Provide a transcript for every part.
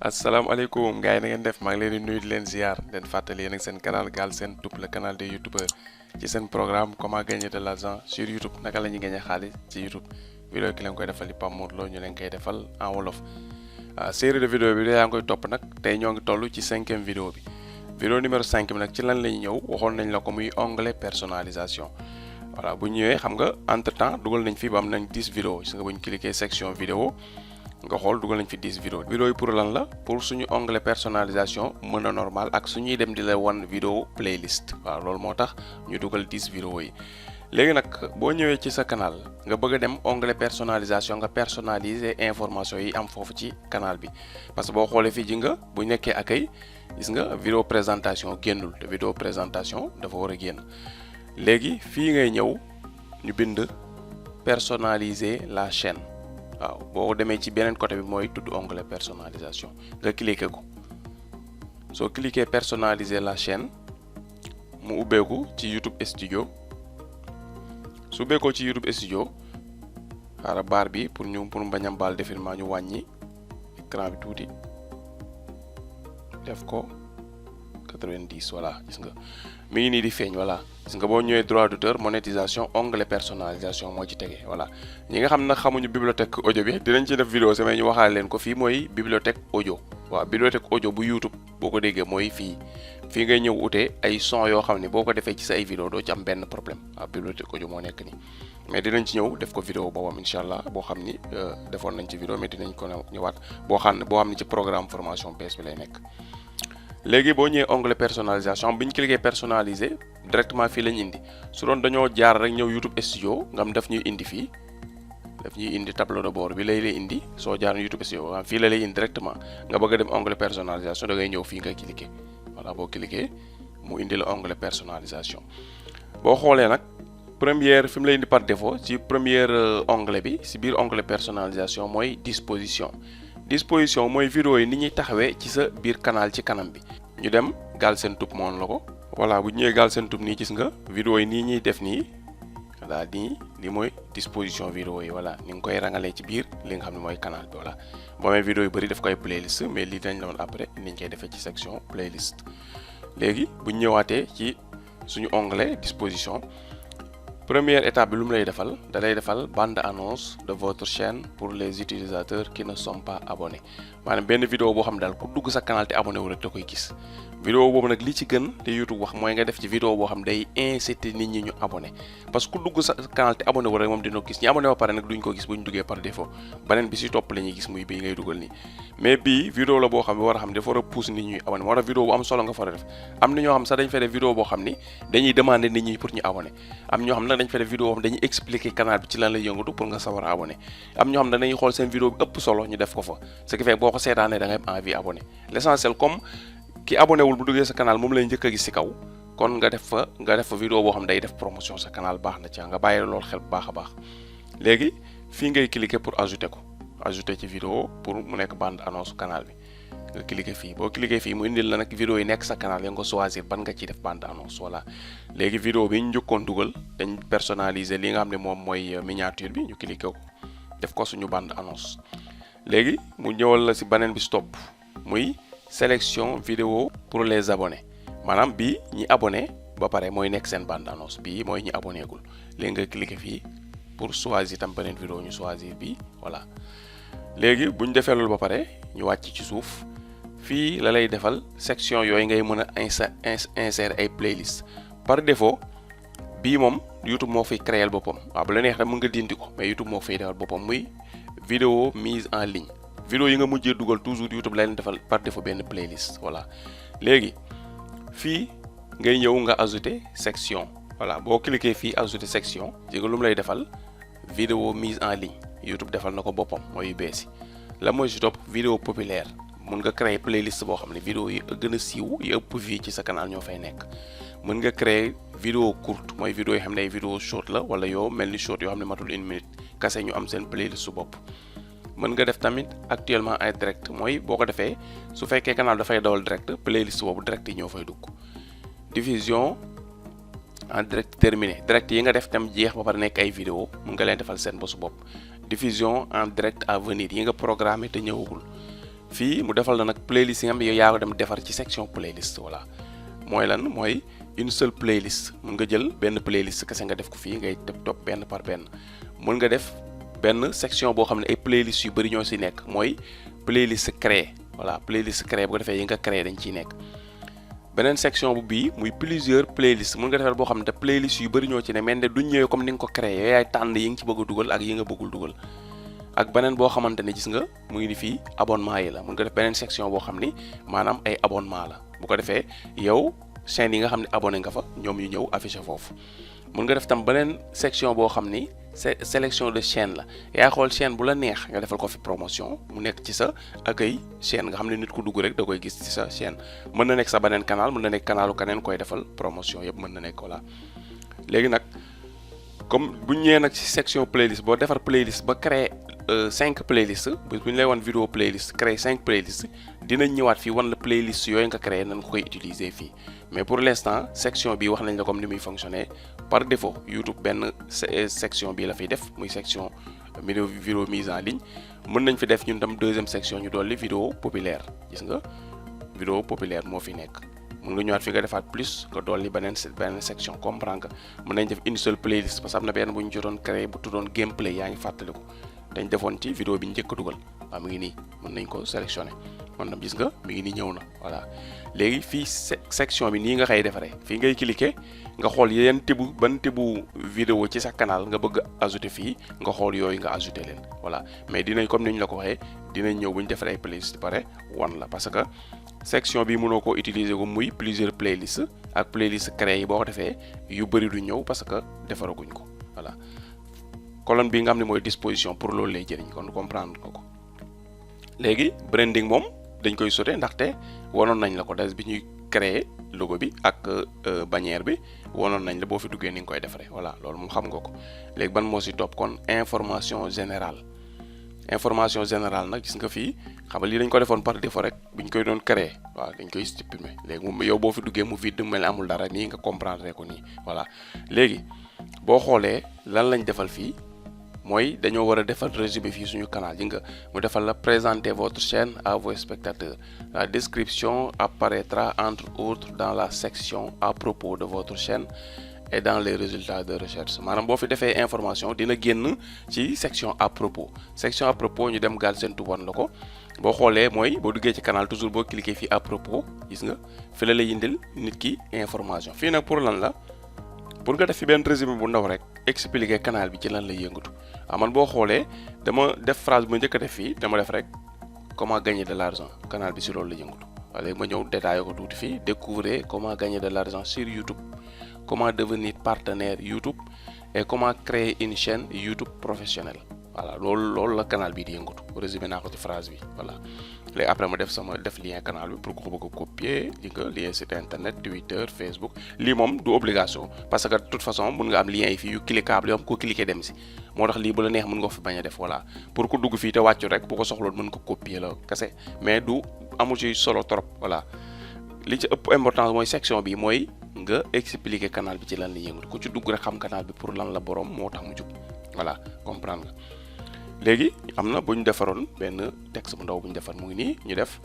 asalaamaaleykum gars yi na ngeen def maa ngi leen di nuyu di leen ziar leen fàttali yéen ak seen canal Galsen Tube le canal des youtubeurs ci seen programme comment gagner de l'argent sur YouTube naka la ñuy gagner xaalis ci YouTube vidéo ki leen koy defal di Pape Mor Lo ñu leen koy defal en wolof série de vidéo bi yaa ngi koy topp nag tey ñoo ngi toll ci 5e vidéo bi vidéo numéro 5 bi nag ci lan la ñuy ñëw waxoon nañ la ko muy onglet personnalisation voilà bu ñëwee xam nga entre temps dugal nañ fi ba am nañ 10 vidéos gis nga bu ñu cliquer section vidéo nga xool dugal nañ fi 10 vidéos yi pour lan la pour suñu onglet personnalisation mën a normal ak suñuy dem di la wan vidéo playlist waaw loolu moo tax ñu dugal 10 vidéos yi léegi nag boo ñëwee ci sa canal nga bëgg a dem onglet personnalisation nga personnaliser information yi am foofu ci canal bi parce que boo xoolee fii ji nga bu nekkee accueil gis nga vidéo présentation génnul te vidéo présentation dafa war a génn léegi fii ngay ñëw ñu bind personnaliser la chaîne waaw boo demee ci beneen côté bi mooy tudd onglet personnalisation nga cliquer ko soo cliquer personnaliser la chaîne mu ubbeeku ci YouTube Studio su ubbeekoo ci YouTube Studio xaaral baar bi pour bañ a baal défilement ñu wàññi écran bi tuuti def ko 90 voilà gis nga mi ngi nii di feeñ voilà gis nga boo ñëwee droit d'auteur monétisation onglet personnalisation moo ci tege voilà ñi nga xam nag xamuñu bibliothèque audio bi dinañ ci def vidéo samay ñu waxaale leen ko fii mooy bibliothèque audio waaw bibliothèque audio bu YouTube boo ko déggee mooy fii ngay ñëw utee ay son yoo xam ne boo ko defee ci sa ay vidéo doo ci am benn problème waaw bibliothèque audio moo nekk nii mais dinañ ci ñëw def ko vidéo boobam incha allah boo xam ni defoon nañ ci vidéo mais dinañ ko ñëwaat boo xam ne ci programme formation PS bi lay nekk léegi boo ñëwee onglet personnalisation bi ñu cliquer personnaliser directement fii lañ indi su doon dañoo jaar rek ñëw YouTube Studio nga am daf ñuy indi fii daf ñuy indi tableau de bord bi lay indi soo jaar YouTube Studio fii la lay indi directement nga bëgg a dem onglet personnalisation da ngay ñëw fii nga cliquer voilà boo cliquer mu indi la onglet personnalisation boo xoolee nag première fi mu lay indi par défaut ci première onglet bi ci biir onglet personnalisation mooy disposition mooy vidéo yi ni ñuy taxawee ci sa biir canal ci kanam bi ñu dem Galsen Tube moon la ko voilà bu ñëwee Galsen Tube nii gis nga vidéo yi nii ñuy def nii voilà li mooy disposition vidéo yi voilà ni nga koy rangalee ci biir li nga xam ne mooy canal bi voilà boo amee vidéo yu bëri daf koy playlist mais lii dañ la woon après ni ñu koy defee ci section playlist léegi bu ñu ñëwaatee ci suñu onglet disposition première étape bi lu mu lay defal da lay defal bande annonce de votre chaîne pour les utilisateurs qui ne sont pas abonnés maanaam benn vidéo boo xam ne daal ku dugg sa canal te abonné wu rek da koy gis vidéo boobu nag li ci gën te YouTube wax mooy nga def ci vidéo boo xam day inciter nit ñi ñu abonné parce que ku dugg sa canal te abonné wu rek moom dina ko gis ñi abonné ba pare nag duñ ko gis bu ñu duggee par défaut beneen bi si topp la ñuy gis muy bii ngay dugal nii mais bii vidéo la boo xam ne war a xam dafa war a pousse nit ñuy abonné moo tax vidéo bu am solo nga fa def am na ñoo xam sax dañ fay def vidéo boo xam ni dañuy demander nit ñi pour ñu abonné am ñoo xam nag dañ fay def vidéo boo xam dañuy expliquer canal bi ci lan lay yëngatu pour nga sawar a abonné am ñoo xam dañuy xool seen vidéo bi ëpp solo ñu def ko fa ce qui fait boo ko seetaanee da ngay am envie abonné l'essentiel comme ki abonné wul bu duggee sa canal moom lay njëkk a gis ci kaw kon nga def fa vidéo boo xam day def promotion sa canal baax na ci nga bàyyi loolu xel bu baax a baax léegi fii ngay cliquer pour ajouter ci vidéo pour mu nekk bande annonce canal bi nga cliquer fii boo cliquer fii mu indil la nag vidéo yi nekk sa canal ya nga ko choisir ban nga ciy def bande annonce voilà léegi vidéo bi ñu njëkkoon dugal dañ personnaliser li nga xam ne moom mooy miniature bi ñu cliquer ko def ko suñu bande annonce léegi mu ñëwal la ci beneen bi stop muy sélection vidéo pour les abonnés maanaam bii ñi abonné ba pare mooy nekk seen bande annonce bii mooy ñi abonné gul léegi nga cliquer fii pour choisir tam beneen vidéo ñu choisir bii voilà léegi bu ñu defee loolu ba pare ñu wàcc ci suuf fii la lay defal section yooyu ngay mën a insérer ay playlist par défaut bii moom YouTube moo fay créer boppam waaw bu la neex rek mën nga dindi ko mais YouTube moo fay defal boppam muy vidéo mise en ligne vidéo yi nga mujjee dugal toujours YouTube lay leen defal par défaut benn playlist voilà léegi fii ngay ñëw nga ajouter section voilà boo cliquer fii ajouter section ji nga lu mu lay defal vidéo mise en ligne YouTube defal na ko boppam mooy beesi la mooy si topp vidéo populaire mën nga créer playlist boo xam ne vidéo yi gën a siiw yi ëpp vie ci sa canal ñoo fay nekk mën nga créer vidéo courte mooy vidéo yi xam ne ay vidéo short la wala yoo mel ni short yoo xam ne matul 1 minute kase ñu am seen playlist su bopp mën nga def tamit actuellement en direct mooy boo ko defee su fekkee canal dafay dawal direct playlist boobu direct yi ñoo fay dugg diffusion en direct terminé direct yi nga def tam jeex ba pare nekk ay vidéo mën nga leen defal seen bosu bopp diffusion en direct à venir yi nga programmé te ñëwagul fii mu defal la nag playlist yi nga xam ne yow yaa ko dem defar ci section playlist. Voilà mooy lan mooy une seule playlist. mun nga jël benn playlist kese nga def ko fii ngay topp benn par benn. mun nga def benn section boo xam ne ay playlist yu bëri ñoo si nekk mooy playlist créé. Voilà playlist créé bu ko defee yi nga créé dañ ciy nekk. beneen section bu bii muy plusieurs playlists mun nga defar boo xam ne te playlist yu bëri ñoo ci ne mais duñ ñëwee comme ni nga ko créé yooyu yaay tànn yi nga ci bëgg a dugal ak yi nga bëggul dugal. ak beneen boo xamante ne gis nga mu ngi ni fii abonnement yi la mun nga def beneen section boo xam ni maanaam ay abonnement la bu ko defee yow chaîne yi nga xam ne abonné nga fa ñoom yu ñëw affiché foofu. mun nga def tam beneen section boo xam ni sélection de chaîne la yaa xool chaîne bu la neex nga defal ko fi promotion mu nekk ci sa accueil chaîne nga xam ne nit ku dugg rek da koy gis ci sa chaîne. mën na nekk sa beneen canal mën na nekk canalu keneen koy defal promotion yëpp mën na nekk. Voilà léegi nag comme bu ñu ñëwee nag ci section playlist boo defar playlist ba créer 5 playlists bu ñu lay wan vidéo playlist créer 5 playlists dinañ ñëwaat fii wan la playlist yooyu nga créer nañ ko koy utiliser fii. mais pour l'instant section bi wax nañ la comme ni muy fonctionner par défaut YouTube benn section bii la fiy def muy section vidéo mise en ligne. mën nañ fi def ñun tam deuxième section ñu dolli vidéo populaire gis nga vidéo populaire moo fi nekk. mën nga ñëwaat fi nga defaat plus nga dolli beneen section comprendre nga mën nañ def une seule playlist parce que am na benn bu ñu jotoon créé bu tuddoon gameplay yaa ngi fàttaliku dañ defoon ci vidéo bi ñu njëkk a dugal waaw mi ngi nii mën nañ ko sélectionner man tam gis nga mi ngi nii ñëw na. Voilà léegi fii section bi nii nga xëy defaree fii ngay cliquer nga xool ban tibu vidéo ci sa canal nga bëgg ajouter fii nga xool yooyu nga ajouter leen. Voilà mais dinañ comme ni ñu la ko waxee dinañ ñëw bu ñu defaree playlist pare wan la parce que section bi mënoo koo utiliser ko muy plusieurs playlists ak playlist créé yi boo ko defee yu bëri du ñëw parce que defaraguñ ko. Voilà colonne bi nga xam ne mooy disposition pour loolu lay jëriñ kon comprendre nga ko. léegi branding moom dañ koy sauter ndaxte wanoon nañ la ko des bi ñuy créer logo bi ak bannière bi wanoon nañ la boo fi duggee ni nga koy defaree. Voilà loolu moom xam nga ko. léegi ban moo si topp kon information générale. information générale nag gis nga fii xam nga lii dañ ko defoon par défaut rek bi ñu koy doon créer waaw dañ koy supprimer léegi moom yow boo fi duggee mu vide mel amul dara nii nga comprendre ko nii. Voilà léegi boo xoolee lan lañ defal fii mooy dañoo war a defal résumé fii suñu canal yi nga mu defal la présenter votre chaîne à vos spectateurs. La description apparaîtra entre autres dans la section à propos de votre chaîne et dans les résultats de recherche. maanaam boo fi defee information dina génn ci section à propos ñu dem Galsen Tube wan la ko boo xoolee mooy boo duggee ci canal toujours boo cliquer fii à propos gis nga fi la lay indil nit ki information. fii nag pour lan la pour nga def fi benn résumé bu ndaw rek expliquer canal bi ci lan lay yëngatu. man boo xoolee dama def phrase bu njëkk a def fii dama def rek comment gagner de l'argent canal bi si loolu la yëngatu. waaye léegi ma ñëw détaillé ko tuuti fii découvrez comment gagner de l'argent sur YouTube. Comment devenir partenaire YouTube et comment créer une chaîne YouTube professionnelle. Voilà loolu la canal bi di yëngatu résumé naa ko ci phrase bi. Voilà léegi après ma def lien canal bi pour ko bëgg a copier di nga lien site internet Twitter Facebook lii moom du obligation parce que de toute façon mun nga am lien yi fii yu cliquable yoo am ko cliquer dem si moo tax lii bu la neex mën nga fi bañ a def. Voilà pour ku dugg fii te wàccu rek bu ko soxloon mën ko copier la kese mais du amu ci solo trop. Voilà li ci ëpp importance mooy section bi mooy nga expliquer canal bi ci lan la yëngatu ku ci dugg rek xam canal bi pour lan la borom moo tax mu jug. Voilà comprendre nga léegi am na bu ñu defaroon benn texte bu ndaw bu ñu defar mu ngi nii ñu def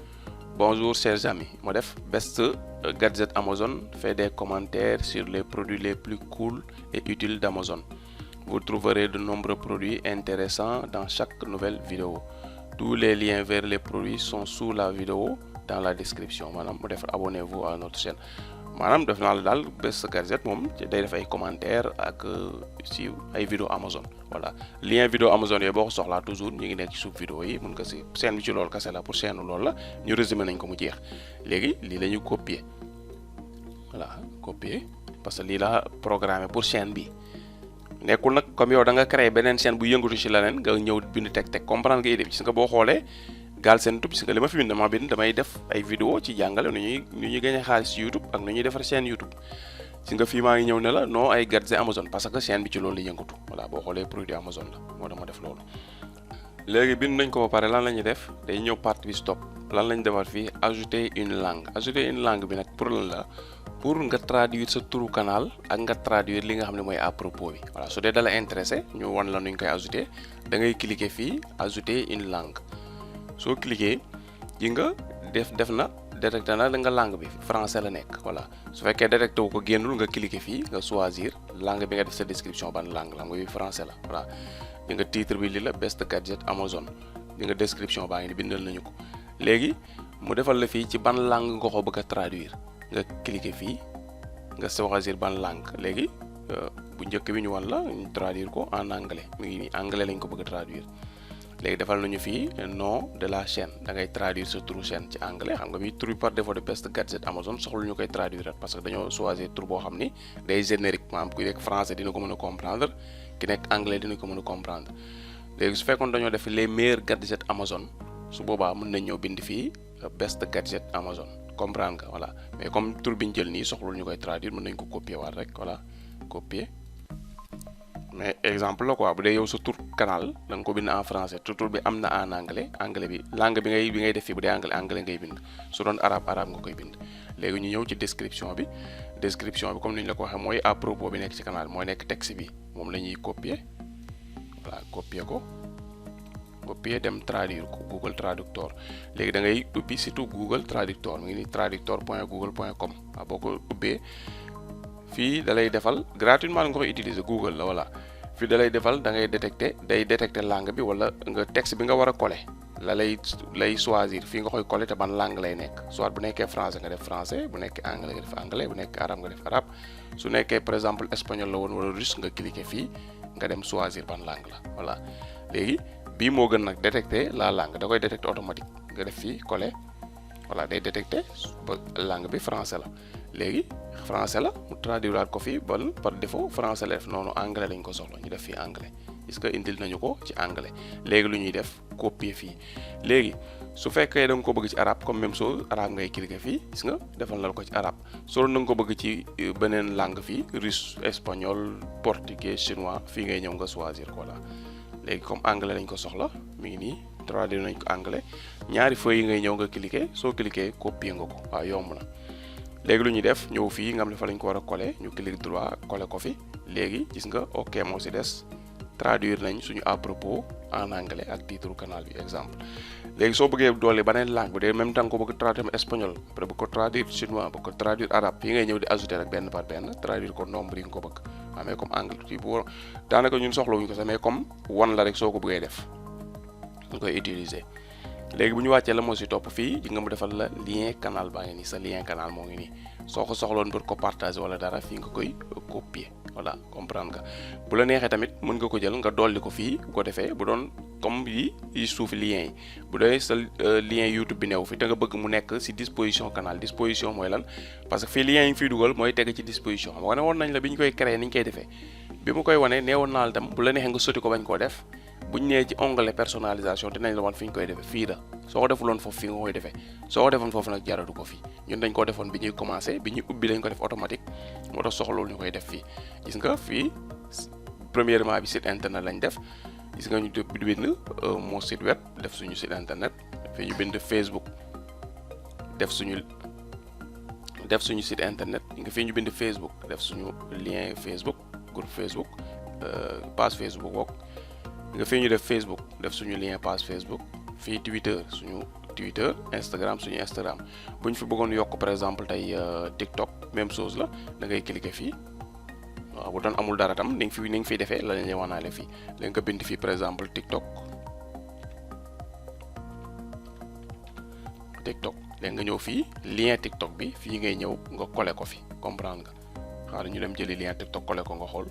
bonjour chers amis ma def best gadget Amazon fait des commentaires sur les produits les plus cool et utiles d'Amazon. Vous trouverez de nombreux produits intéressants dans chaque nouvelle vidéo. Tous les liens vers les produits sont sous la vidéo dans la description. maanaam mu def abonnez-vous à notre chaîne. maanaam def naa la daal best gadget moom day def ay commentaires ak si ay vidéo Amazon. Voilà lien vidéo Amazon yooyu boo ko soxlaa toujours ñu ngi nekk ci suuf vidéo yi mun nga si chaîne bi ci loolu kese la pour chaîne loolu la ñu résumé nañ ko mu jeex. léegi lii la ñu copier voilà copier parce que lii la programmé pour chaîne bi nekkul nag comme yow da nga créé beneen chaîne bu yëngatu ci leneen nga ñëw bind teg comprendre nga idée bi gis nga boo xoolee Galsen Tube gis nga li ma fi bind damay def ay vidéo ci jàngale nu ñuy gagné xaalis ci YouTube ak nu ñuy defar chaîne YouTube. si nga fii maa ngi ñëw ne la non ay gadget Amazon parce que chaîne bi ci loolu la yëngatu. Voilà boo xoolee produit Amazon la moo tax ma def loolu. léegi bind nañ ko ba pare lan la ñuy def day ñëw partie bi stop lan lañ defar fii ajouter une langue bi nag pour lan la pour nga traduire sa turu canal ak nga traduire li nga xam ne mooy à propos bi. Voilà su dee dala intéressé ñu wan la nuñ koy ajouter da ngay cliquer fii ajouter une langue soo cliquer ji nga def na détecté na nga langue bi français la nekk voilà su fekkee détecté wu ko génnul nga cliquer fii nga choisir langue bi nga def sa description ban langue bi français la voilà di nga titre bi li la best gadget Amazon di nga description baa ngi ni bindal nañu ko léegi mu defal la fii ci ban langue nga ko bëgg a traduire nga cliquer fii nga choisir ban langue léegi bu njëkk bi ñu wan la ñu traduire ko en anglais mi ngi nii anglais lañ ko bëgg a traduire léegi defal nañu fii nom de la chaîne da ngay traduire sa turu chaîne ci anglais xam nga bi tur par défaut de best gadget Amazon soxlu ñu koy traduire parce que dañoo choisir tur boo xam ni day générique maanaam ku nekk français dina ko mën a comprendre ki nekk anglais dina ko mën a comprendre léegi su fekkoon dañoo def les meilleurs gadgets Amazon su boobaa mën nañ ñëw bind fii best gadget Amazon comprendre nga voilà mais comme tur bi ñu jël nii soxlu ñu koy traduire mën nañ ko copier waat rek voilà copier. mais exemple la quoi bu dee yow sa tur canal da nga ko bind en français tur bi am na en anglais bi langue bi ngay def fii bu dee anglais ngay bind su doon arabe nga koy bind léegi ñu ñëw ci description bi comme ni ñu la ko waxee mooy à propos bi nekk ci canal mooy nekk texte bi moom la ñuy copier voilà copier dem traduire ko Google Traductor léegi da ngay ubbi surtout Google Traductor mu ngi ni traductor.google.com waaw boo ko ubbee fii da lay defal gratuitement nga koy utiliser Google la voilà fii da lay defal da ngay détecter langue bi wala nga texte bi nga war a coller lay choisir fii nga koy coller te ban langue lay nekk soit bu nekkee français nga def français bu nekkee anglais nga def anglais bu nekkee arabe nga def arabe su nekkee par exemple espagnol la woon wala russe nga cliquer fii nga dem choisir ban langue la voilà léegi bii moo gën nag détecter la langue da koy détecter automatique nga def fii coller voilà day détecter langue bi français la léegi français la mu traduiraat ko fii bon par défaut français la def noonu anglais lañ ko soxla ñu def fii anglais est-ce que indil nañu ko ci anglais léegi lu ñuy def copier fii léegi su fekkee da nga ko bëgg ci arabe comme même chose arabe ngay cliquer fii gis nga defal na ko ci arabe soo da nga ko bëgg ci beneen langue fii russe espagnol portugais chinois fii ngay ñëw nga choisir ko la léegi comme anglais lañ ko soxla mi ngi nii traduire nañ ko anglais ñaari feuilles yi ngay ñëw nga cliquer soo cliquer copier nga ko waaw yomb na léegi lu ñuy def ñëw fii nga xam ne fa lañ ko war a coller ñu clic droit coller ko fi léegi gis nga ok moo si des traduire nañ suñu à propos en anglais ak titre canal bi exemple léegi soo bëggee doole beneen langue bu dee même temps ko bëgg traduire espagnol après bu ko traduire chinois bu ko traduire arabe fii ngay ñëw di ajouter rek benn par benn traduire ko nombre yi nga ko bëgg waaw mais comme anglais kii bu daanaka ñun soxlawuñu ko sax mais comme wan la rek soo ko bëggee def nga koy utiliser léegi bu ñu wàccee la moo si topp fii di nga mu defal la lien canal baa ngi nii sa lien canal moo ngi nii soo ko soxloon pour ko partager wala dara fii nga koy copier voilà comprendre nga bu la neexee tamit mën nga ko jël nga dolli ko fii bu ko defee bu doon comme yi suuf lien yi bu dee sa lien YouTube bi new fi te nga bëgg mu nekk si disposition canal disposition mooy lan parce que fii lien yi nga fiy dugal mooy teg ci disposition xam nga ne woon nañ la bi ñu koy créer ni ñu koy defee bi mu koy wane neewoon naa la tam bu la neexee nga sotti ko bañ koo def bu ñu nee ci onglet personnalisation dinañ la wan fi ñu koy defee fii la soo ko defuloon foofu fii nga koy defee soo ko defoon foofu nag jaratu ko fii ñun dañ koo defoon bi ñuy commencé bi ñuy ubbi lañ ko def automatique moo tax soxlawul ñu koy def fii gis nga fii premièrement bi site internet lañ def gis nga ñu bind mon site web def suñu site internet fii ñu bind Facebook def suñu site internet nga fii ñu bind Facebook def suñu lien Facebook groupe Facebook page Facebook bokk nga fii ñu def Facebook def suñu lien page Facebook fii Twitter suñu Twitter Instagram suñu Instagram bu ñu fi bëggoon yokk par exemple tey TikTok même chose la da ngay cliquer fii waaw bu doon amul dara tam ni nga fiy defee la ñu wanaale fii léegi nga bind fii par exemple TikTok léegi nga ñëw fii lien TikTok bi fii ngay ñëw nga coller ko fi comprendre nga xaaral ñu dem jëli lien TikTok coller ko nga xool.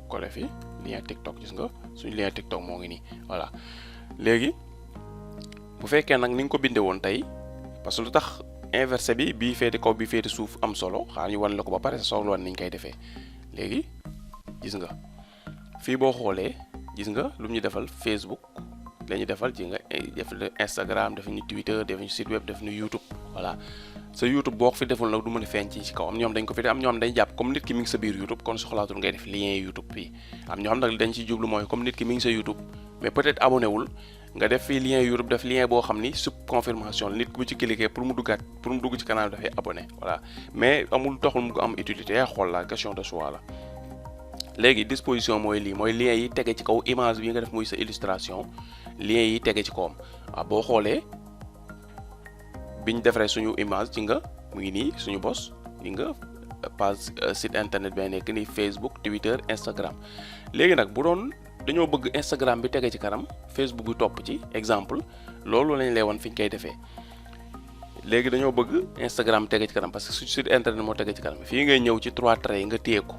coller fi lien TikTok gis nga suñu lien TikTok moo ngi nii voilà léegi bu fekkee nag ni nga ko bindee woon tey parce que lu tax inversé bi bii féete kaw bii féete suuf am solo xaar ñu wan la ko ba pare sa soxla woon ni ñu koy defee léegi gis nga fii boo xoolee gis nga lu ñu defal Facebook la ñu defal ci nga def Instagram def ñu Twitter def ñu site web def ñu YouTube voilà sa YouTube boo ko fi deful nag du mën a feeñ ci kaw am ñoom dañ ko fi def am ñoo xam dañ jàpp comme nit ki mi ngi sa biir YouTube kon soxlaatul ngay def lien YouTube fii am ñoo xam nag dañ ci jublu mooy comme nit ki mi ngi sa YouTube mais peut-être abonné wul nga def fii lien YouTube def lien boo xam ni sub confirmation la nit ku bu ci cliquer pour mu dugg ci canal dafay abonné voilà mais amul taxul mu ko am utilité yaa xool la question de choix la léegi disposition mooy lii mooy lien yi tege ci kaw image bi nga def muy sa illustration lien yi tege ci kawam waaw boo xoolee biñ defaree suñu image ci nga mu ngi nii suñu bos li nga page site internet bi nekk ni Facebook Twitter Instagram léegi nag bu doon dañoo bëgg Instagram bi tege ci kanam Facebook bi topp ci exemple loolu lañ lay wan fi ñu koy defee léegi dañoo bëgg Instagram tege ci kanam parce que su site internet moo tege ci kanam fii ngay ñëw ci 3 traits yi nga téye ko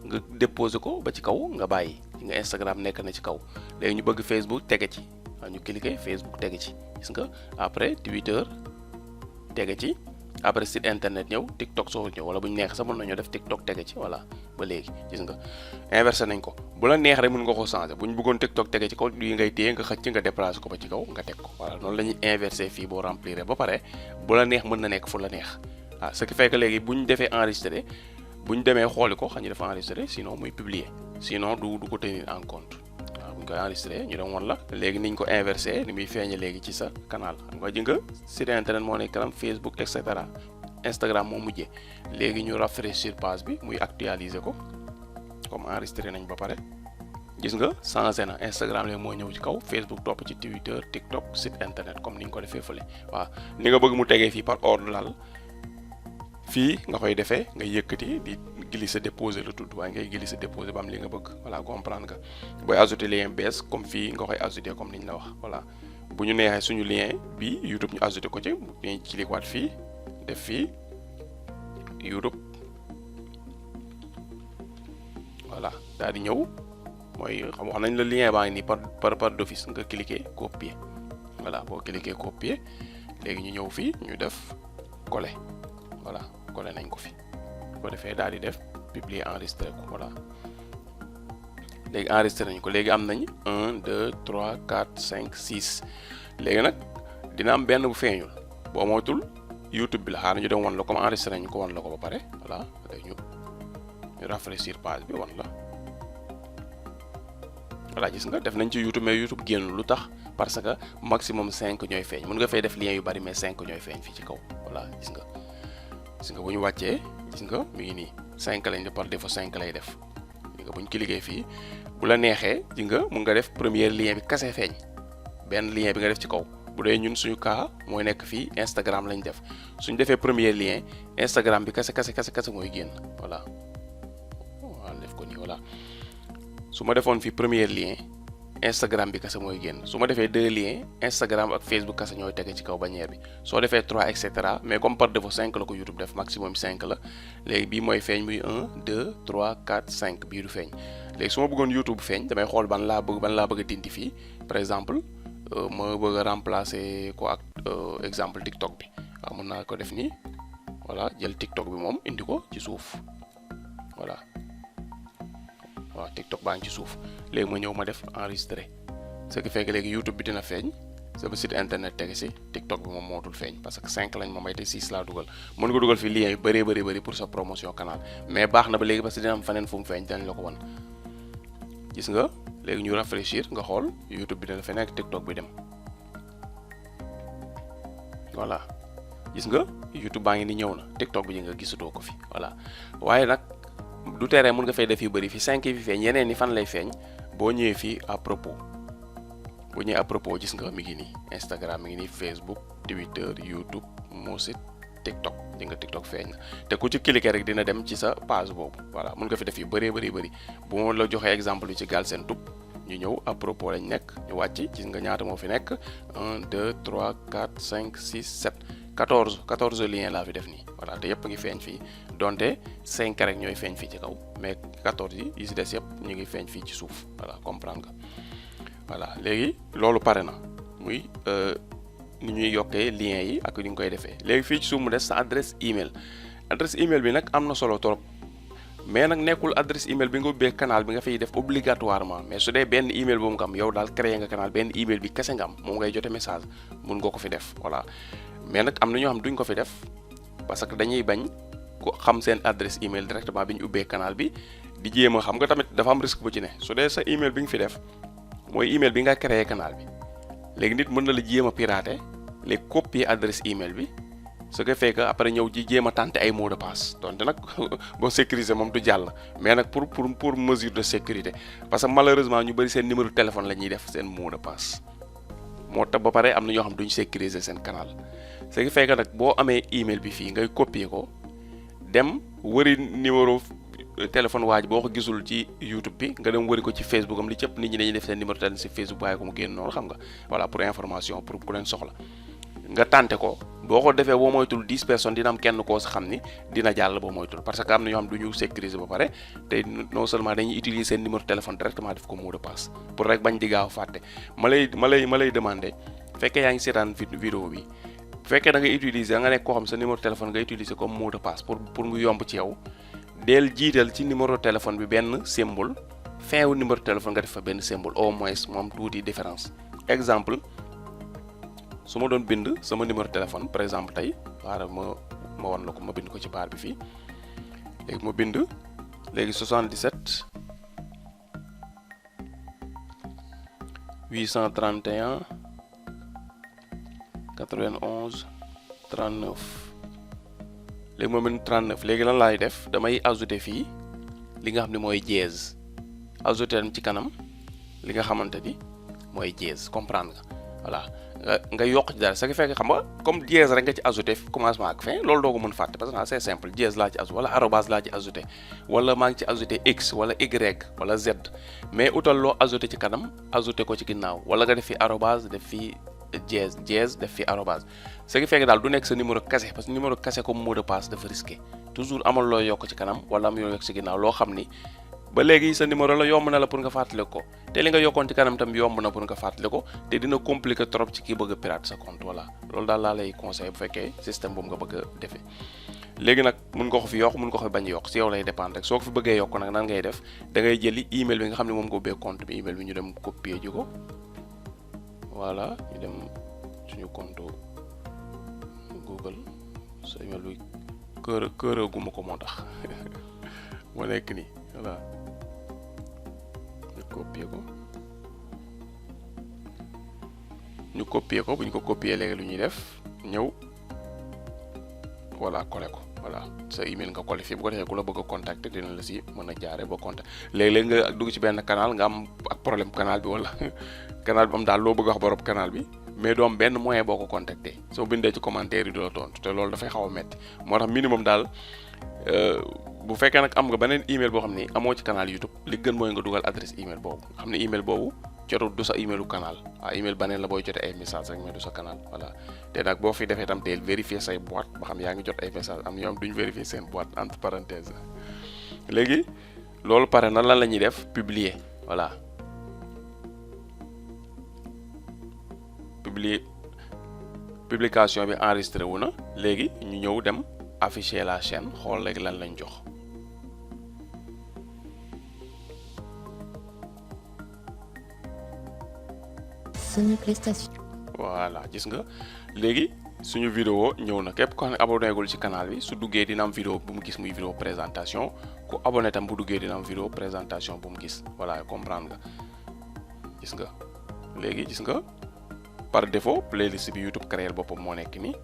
nga déposé ko ba ci kaw nga bàyyi nga Instagram nekk na ci kaw léegi ñu bëgg Facebook tege ci ñu cliquer Facebook tege ci gis nga après Twitter tege ci après site internet ñëw TikTok soo ñëw wala bu ñu neex sax mën nañoo def TikTok tege ci voilà ba léegi gis nga inversé nañ ko bu la neex rek mën nga ko changer bu ñu bëggoon TikTok tege ci kaw lii ngay téye nga xëcc nga déplacé ko ba ci kaw nga teg ko voilà noonu la ñuy inversé fii boo remplir ba pare bu la neex mën na nekk fu la neex ah ce qui fait que léegi bu ñu defee enregistré bu ñu demee xooli ko xam ñu def enregistré sinon muy publier sinon du ko tenir en compte waaw bu ñu koy enregistré ñu dem woon la léegi niñ ko inversé ni muy feeñe léegi ci sa canal xam nga ji nga site internet moo nekk kanam Facebook et cetera Instagram moo mujjee léegi ñu rafraîchir page bi muy actualiser ko comme enregistré nañ ba pare gis nga changé na Instagram léegi moo ñëw ci kaw Facebook topp ci Twitter TikTok site internet comme ni nga ko defee fële waaw ni nga bëgg mu tegee fii par ordre daal fii nga koy defee nga yëkkati di glisser déposer lu tudd waaye ngay glisser déposer ba am li nga bëgg voilà comprendre nga booy ajouter lien bees comme fii nga koy ajouter comme ni ñu la wax voilà bu ñu neexee suñu lien bi YouTube ñu ajouter ko ci dañuy cliquer waat fii def fii YouTube voilà daal di ñëw mooy xam wax nañ la lien baa ngi nii par d'office nga cliquer copier voilà boo cliquer copier léegi ñu ñëw fii ñu def coller voilà coller nañ ko fi boo defee daal di def publier enregistrer ko voilà léegi enregistré nañ ko léegi am nañ 1 2 3 4 5 6 léegi nag dina am benn bu feeñul boo moytul YouTube bi la xaar ñu dem wan la comme enregistré nañ ko wan la ko ba pare voilà léegi ñu rafraîchir page bi wan la voilà gis nga def nañ ci YouTube mais YouTube génn lu tax parce que maximum 5 ñooy feeñ mën nga fay def lien yu bari mais 5 ñooy feeñ fii ci kaw voilà gis nga bu ñu wàccee gis nga mi ngi nii 5 lañ def par défaut 5 lay def gis nga bu ñu cliquer fii bu la neexee gis nga mun nga def premier lien bi kase feeñ benn lien bi nga def ci kaw bu dee ñun suñu cas mooy nekk fii Instagram lañ def suñu defee premier lien Instagram bi kase mooy génn voilà waaw def ko nii voilà su ma defoon fii premier lien Instagram bi kase mooy génn su ma defee 2 liens Instagram ak Facebook kase ñooy tege ci kaw bannière bi soo defee 3 et cetera mais comme par défaut 5 la ko YouTube def maximum 5 la léegi bii mooy feeñ muy 1 2 3 4 5 bii du feeñ léegi su ma bëggoon YouTube feeñ damay xool ban laa bëgg a dindi fii par exemple ma bëgg a remplacer ko ak exemple TikTok bi waaw mën naa ko def nii voilà jël TikTok bi moom indi ko ci suuf voilà waaw TikTok baa ngi ci suuf léegi ma ñëw ma def enregistrer ce qui fait que léegi YouTube bi dina feeñ sama site internet tege si TikTok bi moom mootul feeñ parce que 5 lañ ma may te 6 laa dugal mën nga dugal fi lien yu bëri pour sa promotion canal mais baax na ba léegi parce que dina am faneen fu mu feeñ dañ la ko wan gis nga léegi ñu rafraîchir nga xool YouTube bi dina fa nekk TikTok bi dem voilà gis nga YouTube baa ngi ni ñëw na TikTok bi nga gisatoo ko fi voilà waaye nag du tere mën nga fay def yu bëri fi 5 yi fi feeñ yeneen ni fan lay feeñ boo ñëwee fii à propos bu ñëwee à propos gis nga mi ngi nii Instagram mi ngi nii Facebook Twitter YouTube moo site TikTok di nga TikTok feeñ na te ku ci cliquer rek dina dem ci sa page boobu voilà mën nga fi def yu bëri bu ma la joxee exemple yu ci Galsen Tube ñu ñëw à propos lañ nekk ñu wàcc gis nga ñaata moo fi nekk 1 2 3 4 5 6 7 14 liens laa fi def nii voilà te yëpp ngi feeñ fii donte 5 rek ñooy feeñ fii ci kaw mais 14 yi si des yëpp ñu ngi feeñ fii ci suuf voilà comprendre nga voilà léegi loolu pare na muy ni ñuy yokkee liens yi ak ni ñu koy defee léegi fii ci suuf mu des sa adresse email bi nag am na solo trop mais nag nekkul adresse email bi nga ubbee canal bi nga fiy def obligatoirement mais su dee benn email boobu nga am yow daal créé nga canal benn email bi kese nga am moom ngay jote message mun nga ko fi def voilà mais nag am na ñoo xam duñ ko fi def parce que dañuy bañ ko xam seen adresse email directement bi ñu ubbee canal bi di jéem a xam nga tamit dafa am risque bu ci ne su dee sa email bi nga fi def mooy email bi nga créé canal bi léegi nit mën na la jéem a pirater léegi copier adresse email bi ce qui fait que après ñëw ji jéem a tenter ay mot de passe donte nag boo sécuriser moom du jàll mais nag pour mesure de sécurité parce que malheureusement ñu bëri seen numéro de téléphone la ñuy def seen mot de passe moo tax ba pare am na ñoo xam duñu sécuriser seen canal ce qui fait que nag boo amee email bi fii ngay copier ko dem wëri numéro téléphone waaj boo ko gisul ci YouTube bi nga dem wëri ko ci Facebook am li cëpp nit ñi dañuy def seen numéro téléphone ci Facebook waaye ko mu génn noonu xam nga voilà pour information pour ku leen soxla nga tànte ko boo ko defee boo moytul 10 personnes dina am kenn koo sa xam ni dina jàll boo moytul parce que am na ñoo xam du ñu sécuriser ba pare te non seulement dañuy utiliser seen numéro téléphone directement def ko mot de passe pour rek bañ di gaaw fàtte ma lay demander fekkee yaa ngi seetaan vidéo bi bu fekkee da ngay utiliser nga nekk koo xam sa numéro téléphone nga utiliser comme mot de passe pour mu yomb ci yow del jiital ci numéro téléphone bi benn symbole fin wu numéro téléphone nga def fa benn symbole au moins moom tuuti différence exemple su ma doon bind sama numéro téléphone par exemple tey xaaral ma wan la ko ma bind ko ci baar bi fii léegi ma bind léegi 77 831 91 39 léegi ma bind 39 léegi lan laay def damay ajouter fii li nga xam ne mooy dièse ajouter ci kanam li nga xamante ni mooy dièse comprendre nga voilà nga yokk ci dara ce qui fait que xam nga comme dièse rek nga ci ajouté commencement ak fin loolu doo ko mën fàtte parce que c'est simple dièse laa ci ajouté wala arobase laa ci ajouté wala maa ngi ci ajouté x wala y wala z mais utal loo ajouté ci kanam ajouté ko ci ginnaaw wala nga def fi arobase def fi dièse def fi arobase ce qui fait que daal du nekk sa numéro kase parce que numéro kase comme mot de passe dafa risqué toujours amal loo yokk ci kanam wala am yoo yokk ci ginnaaw loo xam ni ba léegi sa numéro la yomb na la pour nga fàttali ko te li nga yokkoon ci kanam tam yomb na pour nga fàttali ko te dina compliquer trop ci kii bëgg a pirate sa compte voilà loolu daal laa lay conseil bu fekkee système boobu nga bëgg a defee léegi nag mun nga ko fi yokk mun nga ko fi bañ yokk si yow lay dépendre rek soo ko fi bëggee yokk nag nan ngay def da ngay jëli email bi nga xam ne moom nga ubbee compte bi email bi ñu dem copier ji ko voilà ñu dem suñu compte Google sa email bi këreeguma ko moo tax moo nekk nii voilà ñu copier ko bu ñu ko copier léegi lu ñuy def ñëw voilà coller ko voilà sa email nga coller fii bu ko defee ku la bëgg a contacter dina la si mën a jaaree ba contact léeg-léeg nga dugg ci benn canal nga am ak problème canal bi wala canal bi am daal loo bëgg a wax borom canal bi mais doom benn moyen boo ko contacter soo bindee ci commentaire yi du la tontu te loolu dafay xaw a metti moo tax minimum daal bu fekkee nag am nga beneen email boo xam ni amoo ci canal YouTube li gën mooy nga dugal adresse email boobu nga xam ne email boobu jotul du sa emailu canal waaw email beneen la booy jotee ay message rek mais du sa canal voilà te nag boo fi defee tam teel vérifier say boîte ba xam yaa ngi jot ay message am ñoom duñ vérifier seen boîte entre parenthèses léegi loolu pare na lan la ñuy def publier voilà publication bi enregistré wu na léegi ñu ñëw dem afficher la chaîne xool léegi lan lañ jox suñu prestation. voilà gis nga léegi suñu vidéo ñëw na képp ko xam ne abonné gul ci canal bi su duggee dina am vidéo bu mu gis muy vidéo présentation ku abonné tam bu duggee dina am vidéo présentation bu mu gis voilà comprendre nga gis nga léegi gis nga par défaut playlist bi YouTube créé boppam moo nekk nii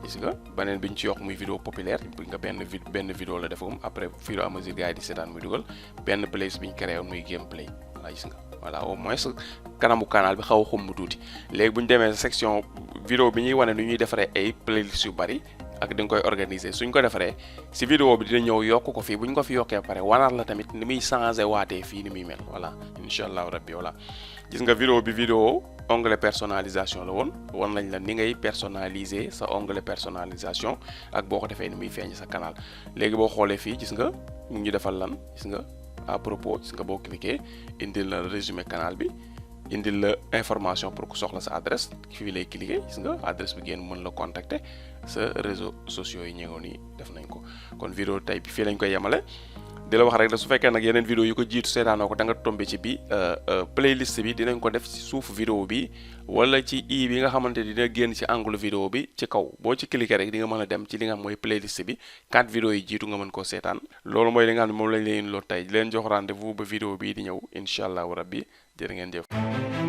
gis nga beneen bi ñu ci yokk muy vidéo populaire bi nga benn vidéo la defagum après fur et à mesure gars yi di seetaan muy dugal benn playlist bi ñu créé woon muy gameplay voilà gis nga voilà au moins kanamu canal bi xaw a xumb tuuti léegi bu ñu demee section vidéo bi ñuy wane nu ñuy defaree ay playlist yu bari ak di nga koy organiser suñ ko defaree si vidéo bi dina ñëw yokk ko fii bu ñu ko fi yokkee ba pare wanaat la tamit ni muy changé waatee fii ni muy mel voilà incha allahu rabbi voilà gis nga vidéo bi vidéo onglet personnalisation la woon wan nañ la ni ngay personnaliser sa onglet personnalisation ak boo ko defee ni muy feeñ sa canal léegi boo xoolee fii gis nga mu ngi defal lan gis nga à propos gis nga boo cliquer indil la résumé canal bi indil la information pour ku soxla sa adresse fii lay cliquer gis nga adresse bi ngeen mën la contacter sa réseaux sociaux yi ñëwoon nii def nañ ko kon vidéo tey bi fii lañ koy yemale di la wax rek da su fekkee nag yeneen vidéo yu ko jiitu seetaanoo ko da nga tombé ci bi playlist bi dinañ ko def ci suuf vidéo bi wala ci i bi nga xamante dina génn ci angle vidéo bi ci kaw boo ci cliquer rek di nga mën a dem ci li nga xam mooy playlist bi 4 vidéo yi jiitu nga mën koo seetaan loolu mooy li nga xam ne moom lañ leen loo tey di leen jox rendez-vous ba vidéo bii di ñëw incha allahu rabbi jërë ngeen jëf